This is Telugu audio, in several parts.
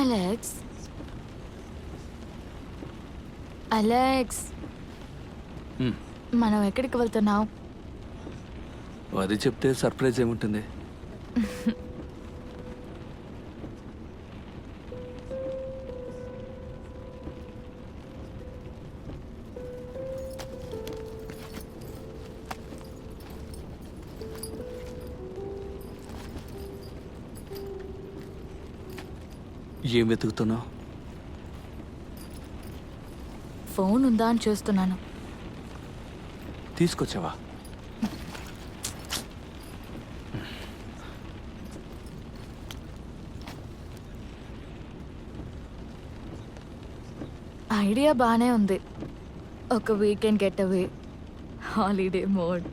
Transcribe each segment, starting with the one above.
అలెక్స్, అలెక్స్, మనం ఎక్కడికి వెళ్తున్నావు? అది చెప్తే సర్ప్రైజ్ ఏముంటుంది? ఏం వెతుకుతున్నావు? ఫోన్ ఉందా అని చూస్తున్నాను. తీసుకొచ్చావా? ఐడియా బాగానే ఉంది. ఒక weekend getaway, holiday mode,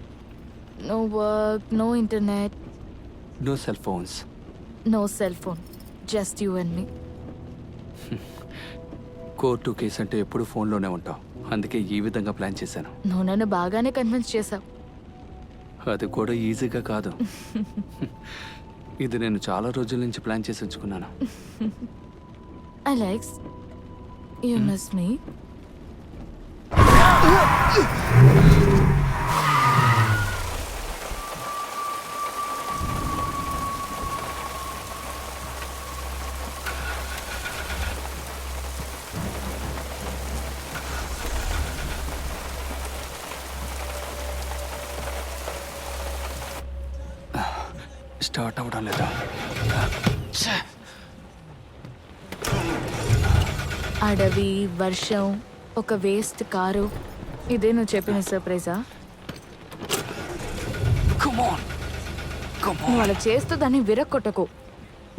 no work, no internet, no cell phones. No cell phone, just you and me. Court case అంటే ఎప్పుడు ఫోన్లోనే ఉంటావు, అందుకే ఈ విధంగా ప్లాన్ చేశాను. నువ్వు నన్ను బాగానే కన్విన్స్ చేశావు. అది కూడా ఈజీగా కాదు. ఇది నేను చాలా రోజుల నుంచి ప్లాన్ చేసి ఉంచుకున్నాను. Alex, you miss me? Start అవ్వడం లేదా? అడవి, వర్షం, ఒక వేస్ట్ కారు, ఇదే నువ్వు చెప్పిన సర్ప్రైజా? నువ్వు అలా చేస్తూ దాన్ని విరక్కొట్టకు.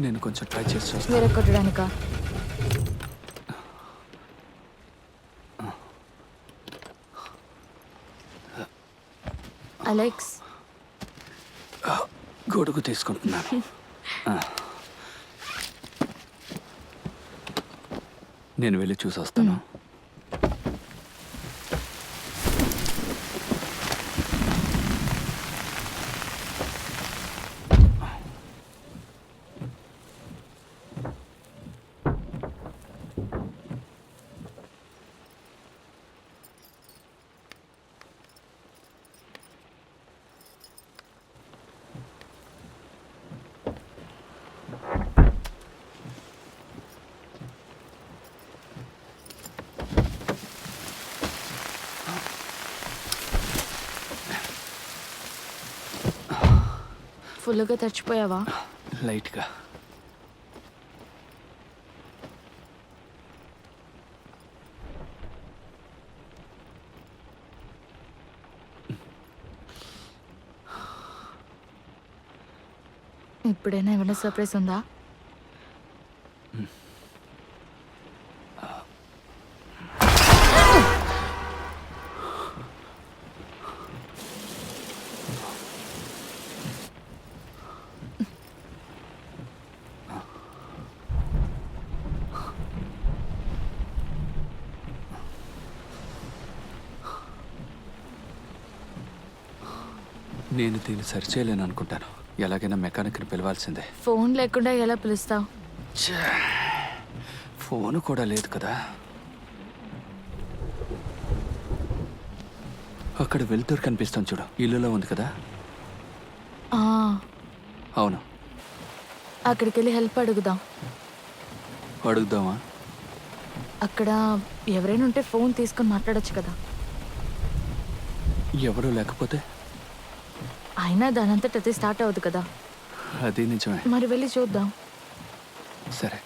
నేను కొంచెం ట్రై చేసి చూస్తాను. విరక్కొట్టడానికా? అలెక్స్, గొడుగు తీసుకుంటున్నాను. నేను వెళ్ళి చూసి వస్తాను. ఫుల్గా తడిచిపోయావా? లైట్గా. ఇప్పుడైనా ఏమైనా సర్ప్రైజ్ ఉందా? నేను దీన్ని సరిచేయలేను అనుకుంటాను. ఎలాగైనా మెకానిక్ని పిలవాల్సిందే. ఫోన్ లేకుండా ఎలా పిలుస్తావు? ఫోన్ కూడా లేదు కదా. అక్కడ వెలుతురు కనిపిస్తాను చూడు, ఇల్లులో ఉంది కదా. అవును. అక్కడికి వెళ్ళి హెల్ప్ అడుగుదాం. అడుగుదామా? అక్కడ ఎవరైనా ఉంటే ఫోన్ తీసుకొని మాట్లాడొచ్చు కదా. ఎవరు లేకపోతే? అయినా దానంతట అది స్టార్ట్ అవ్వదు కదా. అది నిజమే. మరి వెళ్ళి చూద్దాం. సరే.